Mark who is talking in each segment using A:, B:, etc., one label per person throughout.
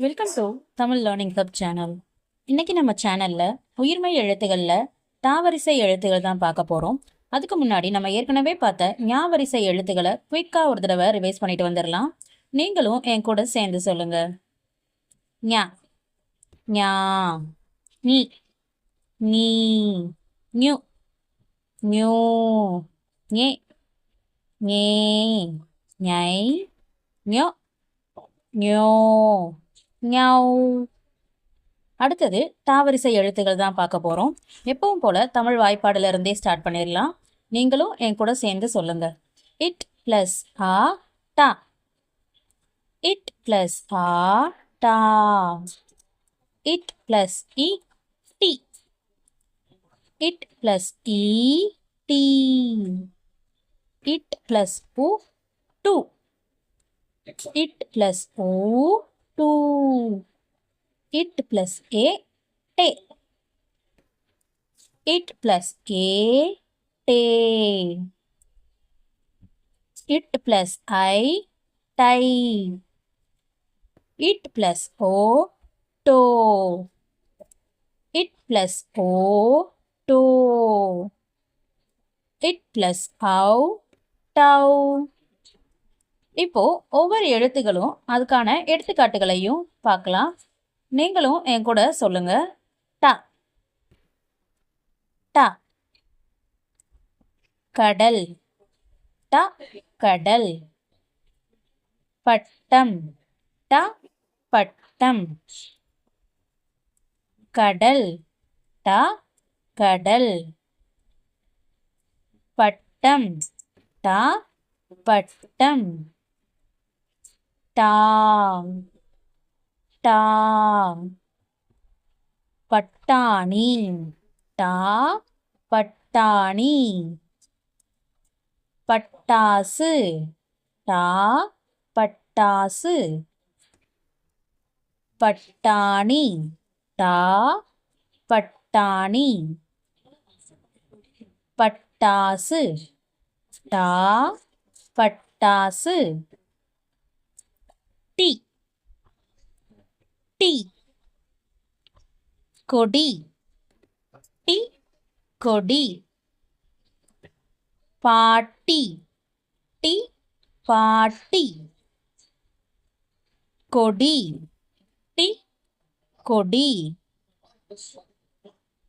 A: Welcome to Tamil learning club channel. இன்னைக்கு நம்ம சேனல்ல உயிர்மை எழுத்துக்கள்ல தாவரிசை எழுத்துக்கள் தான் பார்க்க போறோம். அதுக்கு முன்னாடி நம்ம ஏற்கனவே பார்த்த ஞாவரிசை எழுத்துக்களை குயிக்கா ஒரு தடவை ரிவைஸ் பண்ணிட்டு வந்துடலாம். நீங்களும் என் கூட சேர்ந்து சொல்லுங்க. ஞா, ஞா, நீ, நீ, ஞு, ஞூ, ஞே, ஞே, ஞை, ஞோ, ஞோ, ஞௌ. அடுத்தது தாவரிசை எழுத்துக்கள் தான் பார்க்க போறோம். எப்பவும் போல தமிழ் வாய்ப்பாடுல இருந்தே ஸ்டார்ட் பண்ணிடலாம். நீங்களும் என் கூட சேர்ந்து சொல்லுங்க. இட் பிளஸ் ஆ டா, இட் பிளஸ் ஆ டா, இட் பிளஸ் இ டி, இட் பிளஸ் இ டி, இட் பிளஸ் உ டு, இட் பிளஸ் ஊ டூ, இட் பிளஸ் ஏ டே, இட் பிளஸ் ஏ டே, இட் பிளஸ் ஐ டை, இட் பிளஸ் ஓ டோ, இட் பிளஸ் ஓ டோ, இட் பிளஸ் ஔ டௌ. இப்போ ஒவ்வொரு எழுத்துக்களும் அதுக்கான எடுத்துக்காட்டுகளையும் பார்க்கலாம். நீங்களும் என் கூட சொல்லுங்க. ட, ட, கடல், ட கடல். பட்டம், ட பட்டம். கடல், ட கடல். பட்டம், ட பட்டம். டா, டா, பட்டாணி, டா பட்டாணி. பட்டாசு, டா பட்டாசு. பட்டாணி, டா பட்டாணி. பட்டாசு, டா பட்டாசு. டி, டி, கொடி, டி கொடி. பாட்டி, டி பாட்டி. கொடி, டி கொடி.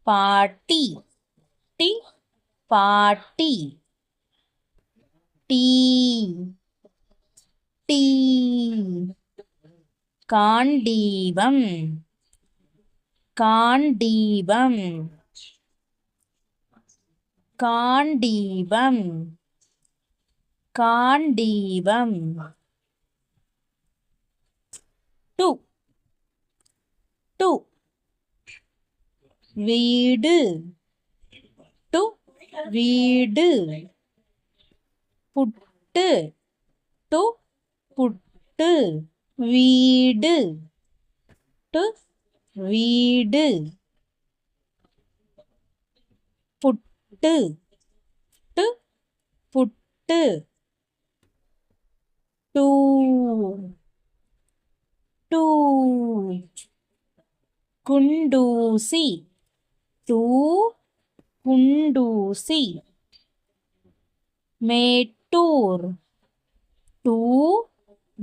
A: பாட்டி, டி பாட்டி. டீ, டீ. காண்டீபம், காண்டீபம். காண்டீபம், காண்டீபம். டு, டு, வீடு, டு வீடு. புட்டு, டு புட்டு. வீடு, டு வீடு. புட்டு, டு புட்டு. டூ, டூ. குண்டூசி, டூ குண்டூசி. மேட்டூர், டூ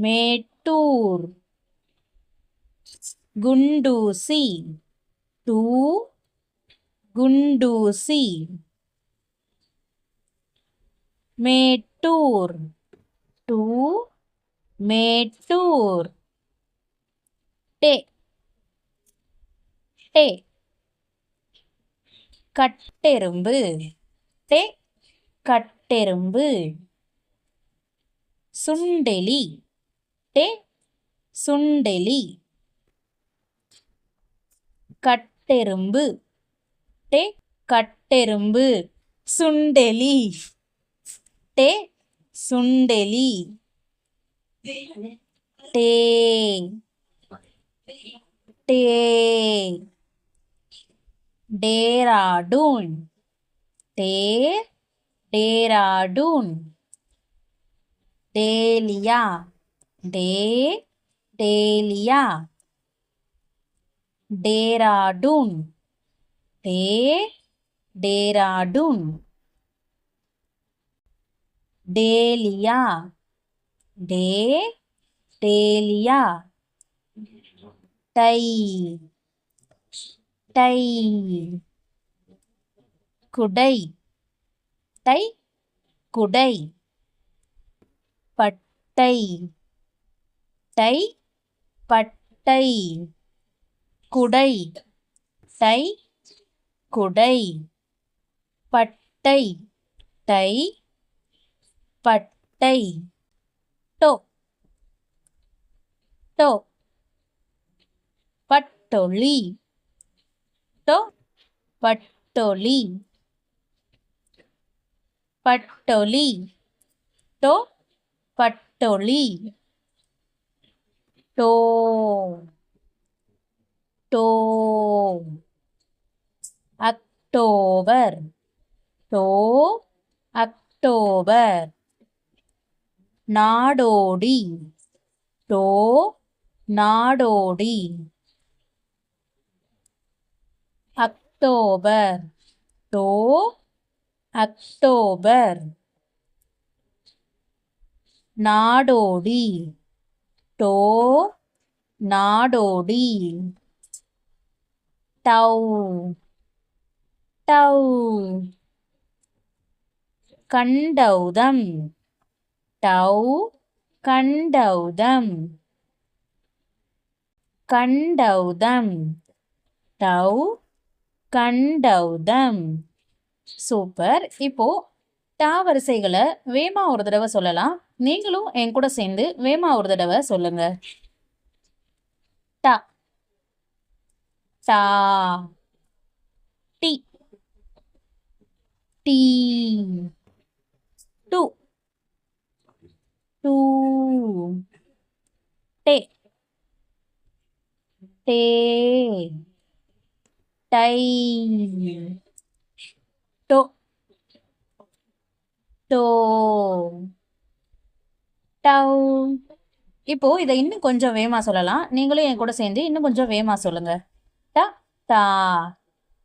A: மேட்டூர். குண்டூசி, டூ குண்டூசி. மேட்டூர், டூ மேட்டூர். டே, டே. கட்டெரும்பு, டே கட்டெரும்பு. சுண்டெலி, டே சுண்டெலி. கட்டெரும்பு, டே கட்டெரும்பு. சுண்டெலி, டே சுண்டெலி. டே, டே. டேராடூன், டே டேராடூன். டேலியா, டே dahlia. Dehradun. Dehradun. Dahlia. Dahlia. டை. டை. குடை. டை குடை. பட்டை. டை பட்டை. குடை. டை குடை. பட்டை. டை பட்டை. டோ. டோ. பட்டொளி. டோ பட்டொளி. பட்டொலி. டோ பட்டொலி. டோ. டோ. அக்டோபர். டோ அக்டோபர். நாடோடி. டோ நாடோடி. அக்டோபர். டோ அக்டோபர். நாடோடி. டோ நாடோடி. டௌ. டௌ. கண்டௌதம். டௌ கண்டௌதம். கண்டௌதம். டௌ கண்டௌதம். சூப்பர். இப்போ டா வரிசைகளை வேமா ஒரு தடவை சொல்லலாம். நீங்களும் என் கூட சேர்ந்து வேமா ஒரு தடவை சொல்லுங்க. டா. டா. டி. டீ. டு. டூ. டே. டே. டை. டோ. டோ. டௌ. இப்போ இதை இன்னும் கொஞ்சம் வேகமா சொல்லலாம். நீங்களும் என் கூட சேர்ந்து இன்னும் கொஞ்சம் வேகமா சொல்லுங்க. ட டா.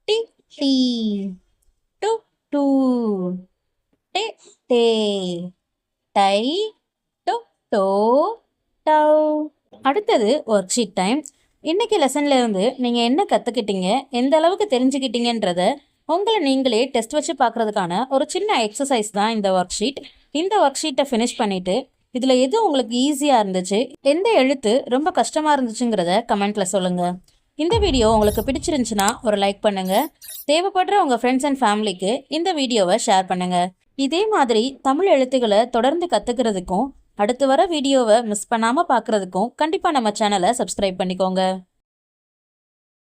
A: டி டி. டு டு. டே டே. டை டோ டோ. டௌ. அடுத்தது ஒர்க் ஷீட் டைம். இன்னைக்கு லெசன்ல இருந்து நீங்க என்ன கத்துக்கிட்டீங்க, எந்த அளவுக்கு தெரிஞ்சுக்கிட்டீங்கன்றத உங்களை நீங்களே டெஸ்ட் வச்சு பார்க்கறதுக்கான ஒரு சின்ன எக்ஸசைஸ் தான் இந்த ஒர்க் ஷீட். இந்த ஒர்க் ஷீட்டை ஃபினிஷ் பண்ணிட்டு இதுல எது உங்களுக்கு ஈஸியா இருந்துச்சு, எந்த எழுத்து ரொம்ப கஷ்டமா இருந்துச்சுங்கிறத கமெண்ட்ல சொல்லுங்க. இந்த வீடியோ உங்களுக்கு பிடிச்சிருந்துச்சுன்னா ஒரு லைக் பண்ணுங்க. தேவைப்படுற உங்க ஃப்ரெண்ட்ஸ் அண்ட் ஃபேமிலிக்கு இந்த வீடியோவை ஷேர் பண்ணுங்க. இதே மாதிரி தமிழ் எழுத்துக்களை தொடர்ந்து கத்துக்கிறதுக்கும் அடுத்து வர வீடியோவை மிஸ் பண்ணாம பார்க்கறதுக்கும் கண்டிப்பா நம்ம சேனலை சப்ஸ்கிரைப் பண்ணிக்கோங்க.